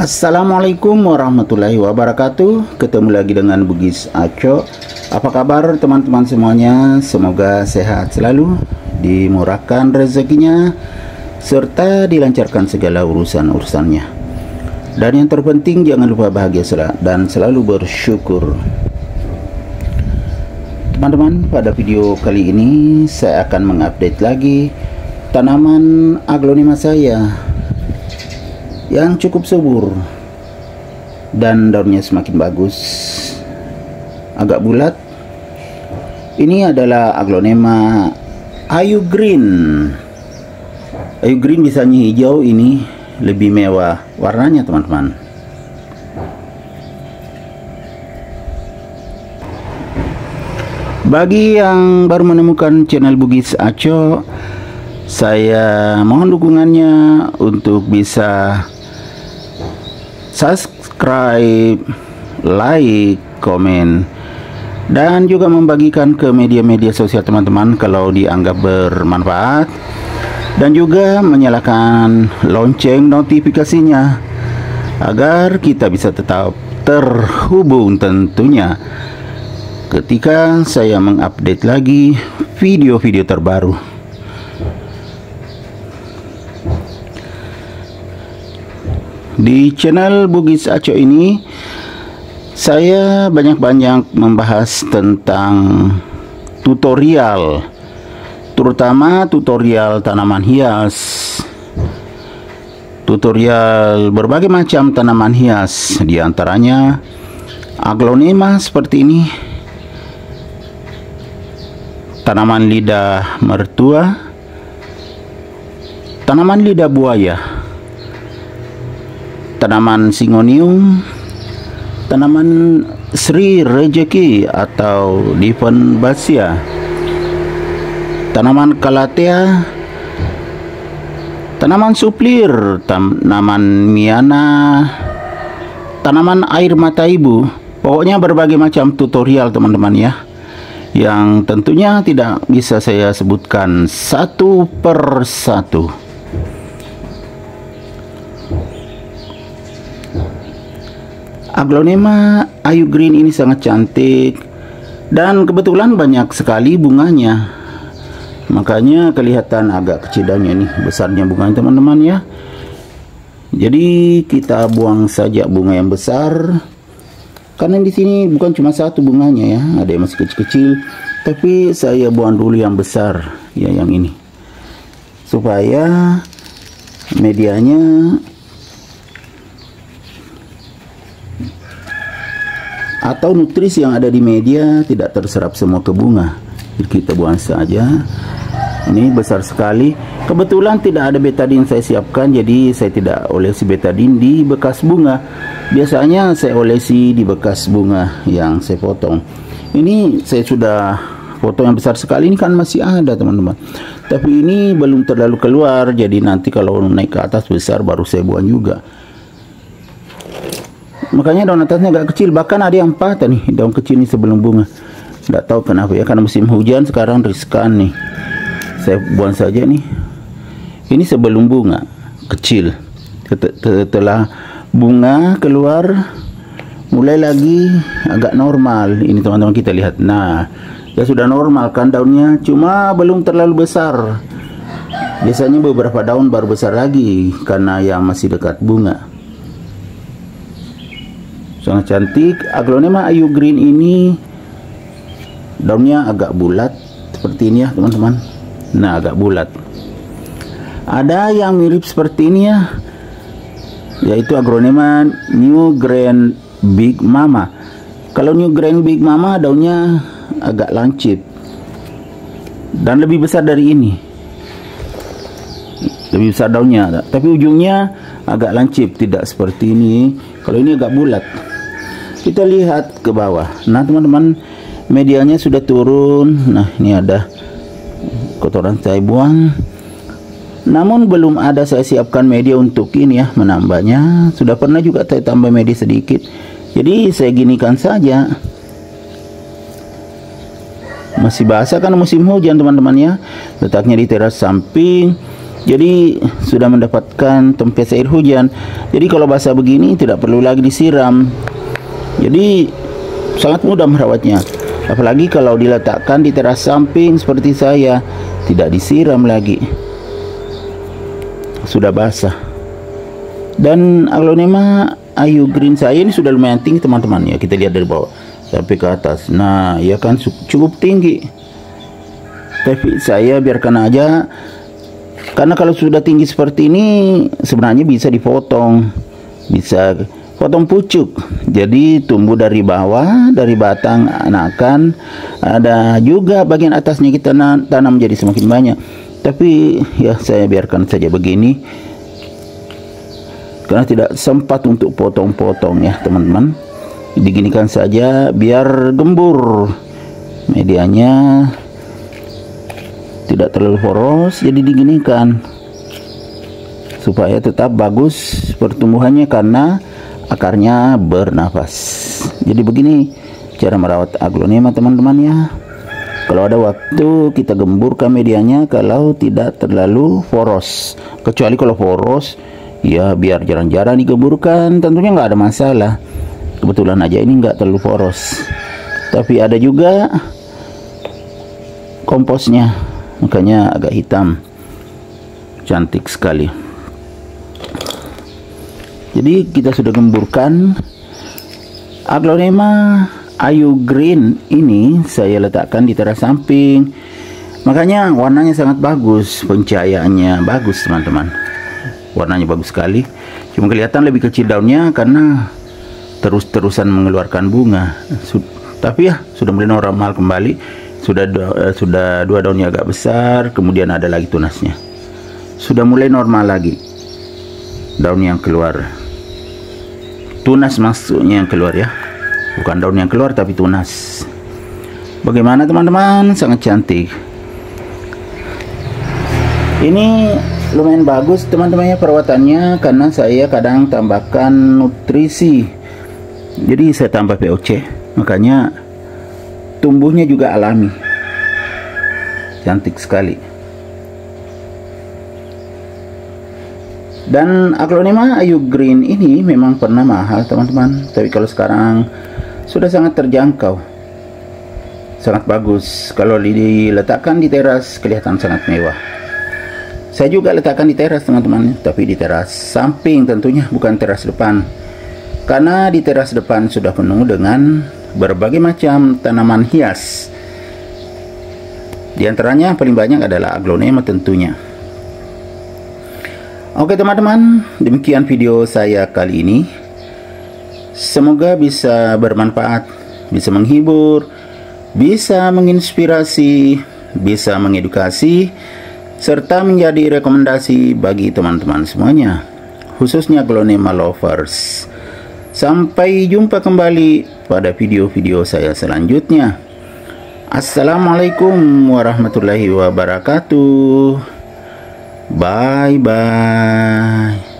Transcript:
Assalamualaikum warahmatullahi wabarakatuh. Ketemu lagi dengan Bugis Aco. Apa kabar teman-teman semuanya? Semoga sehat selalu, dimurahkan rezekinya, serta dilancarkan segala urusan-urusannya. Dan yang terpenting jangan lupa bahagia dan selalu bersyukur. Teman-teman, pada video kali ini saya akan mengupdate lagi tanaman aglonema saya yang cukup subur dan daunnya semakin bagus, agak bulat. Ini adalah aglonema Ayu Green. Ayu Green bisanya hijau, ini lebih mewah warnanya teman-teman. Bagi yang baru menemukan channel Bugis Aco, saya mohon dukungannya untuk bisa subscribe, like, komen, dan juga membagikan ke media-media sosial teman-teman kalau dianggap bermanfaat, dan juga menyalakan lonceng notifikasinya agar kita bisa tetap terhubung tentunya ketika saya mengupdate lagi video-video terbaru. Di channel Bugis Aco ini saya banyak-banyak membahas tentang tutorial, terutama tutorial tanaman hias, tutorial berbagai macam tanaman hias, diantaranya aglonema seperti ini, tanaman lidah mertua, tanaman lidah buaya, tanaman singonium, tanaman Sri Rejeki atau Divenbasia, tanaman Calathea, tanaman suplir, tanaman Miana, tanaman air mata ibu. Pokoknya berbagai macam tutorial teman-teman ya, yang tentunya tidak bisa saya sebutkan satu per satu. Aglonema Ayu Green ini sangat cantik dan kebetulan banyak sekali bunganya, makanya kelihatan agak kecil daunnya nih, besarnya bunganya teman-teman ya. Jadi kita buang saja bunga yang besar, karena di sini bukan cuma satu bunganya ya, ada yang masih kecil-kecil, tapi saya buang dulu yang besar ya, yang ini, supaya medianya atau nutrisi yang ada di media tidak terserap semua ke bunga. Kita buang saja. Ini besar sekali. Kebetulan tidak ada betadin saya siapkan, jadi saya tidak olesi betadin di bekas bunga. Biasanya saya olesi di bekas bunga yang saya potong. Ini saya sudah potong yang besar sekali, ini kan masih ada teman-teman, tapi ini belum terlalu keluar, jadi nanti kalau naik ke atas besar baru saya buang juga. Makanya daun atasnya agak kecil, bahkan ada yang patah nih, daun kecil ini sebelum bunga. Tidak tahu kenapa ya, karena musim hujan sekarang riskan nih. Saya buang saja nih. Ini sebelum bunga, kecil. Setelah bunga keluar, mulai lagi agak normal. Ini teman-teman kita lihat. Nah, ya sudah normal kan daunnya, cuma belum terlalu besar. Biasanya beberapa daun baru besar lagi karena yang masih dekat bunga. Sangat cantik. Aglonema Ayu Green ini daunnya agak bulat seperti ini ya teman-teman. Nah, agak bulat. Ada yang mirip seperti ini ya, yaitu aglonema New Grand Big Mama. Kalau New Grand Big Mama daunnya agak lancip dan lebih besar dari ini, lebih besar daunnya, tapi ujungnya agak lancip, tidak seperti ini. Kalau ini agak bulat. Kita lihat ke bawah. Nah teman-teman, medianya sudah turun. Nah, ini ada kotoran saya buang, namun belum ada saya siapkan media untuk ini ya, menambahnya. Sudah pernah juga saya tambah media sedikit, jadi saya ginikan saja. Masih basah karena musim hujan teman-teman ya. Letaknya di teras samping, Jadi sudah mendapatkan tempat air hujan. Jadi kalau basah begini tidak perlu lagi disiram. Jadi sangat mudah merawatnya. Apalagi kalau diletakkan di teras samping seperti saya, tidak disiram lagi. Sudah basah. Dan aglonema Ayu Green saya ini sudah lumayan tinggi teman-teman ya. Kita lihat dari bawah sampai ke atas. Nah, ya kan cukup tinggi. Tapi saya biarkan aja. Karena kalau sudah tinggi seperti ini sebenarnya bisa dipotong. Bisa potong pucuk. Jadi tumbuh dari bawah, dari batang anakan. Ada juga bagian atasnya kita tanam jadi semakin banyak. Tapi ya saya biarkan saja begini. Karena tidak sempat untuk potong-potong ya teman-teman. Diginikan saja biar gembur. Medianya tidak terlalu poros, jadi diginikan supaya tetap bagus pertumbuhannya karena akarnya bernafas. Jadi begini cara merawat aglonema teman-teman ya. Kalau ada waktu kita gemburkan medianya kalau tidak terlalu poros. Kecuali kalau poros ya biar jarang-jarang digemburkan, tentunya nggak ada masalah. Kebetulan aja ini nggak terlalu poros. Tapi ada juga komposnya, makanya agak hitam. Cantik sekali. Jadi kita sudah gemburkan aglonema Ayu Green ini, saya letakkan di teras samping. Makanya warnanya sangat bagus, pencahayaannya bagus teman-teman. Warnanya bagus sekali. Cuma kelihatan lebih kecil daunnya karena terus-terusan mengeluarkan bunga. Tapi ya sudah mulai normal kembali. Sudah dua daunnya agak besar, kemudian ada lagi tunasnya. Sudah mulai normal lagi. Daun yang keluar. Tunas maksudnya yang keluar ya. Bukan daun yang keluar tapi tunas. Bagaimana teman-teman? Sangat cantik. Ini lumayan bagus teman-teman ya perawatannya, karena saya kadang tambahkan nutrisi. Jadi saya tambah POC, makanya tumbuhnya juga alami. Cantik sekali. Dan aglonema Ayu Green ini memang pernah mahal teman-teman, tapi kalau sekarang sudah sangat terjangkau. Sangat bagus. Kalau diletakkan di teras kelihatan sangat mewah. Saya juga letakkan di teras teman-teman, tapi di teras samping tentunya, bukan teras depan. Karena di teras depan sudah penuh dengan berbagai macam tanaman hias. Di antaranya yang paling banyak adalah aglonema tentunya. Oke teman-teman, demikian video saya kali ini. Semoga bisa bermanfaat, bisa menghibur, bisa menginspirasi, bisa mengedukasi, serta menjadi rekomendasi bagi teman-teman semuanya, khususnya aglonema lovers. Sampai jumpa kembali pada video-video saya selanjutnya. Assalamualaikum warahmatullahi wabarakatuh. Bye bye.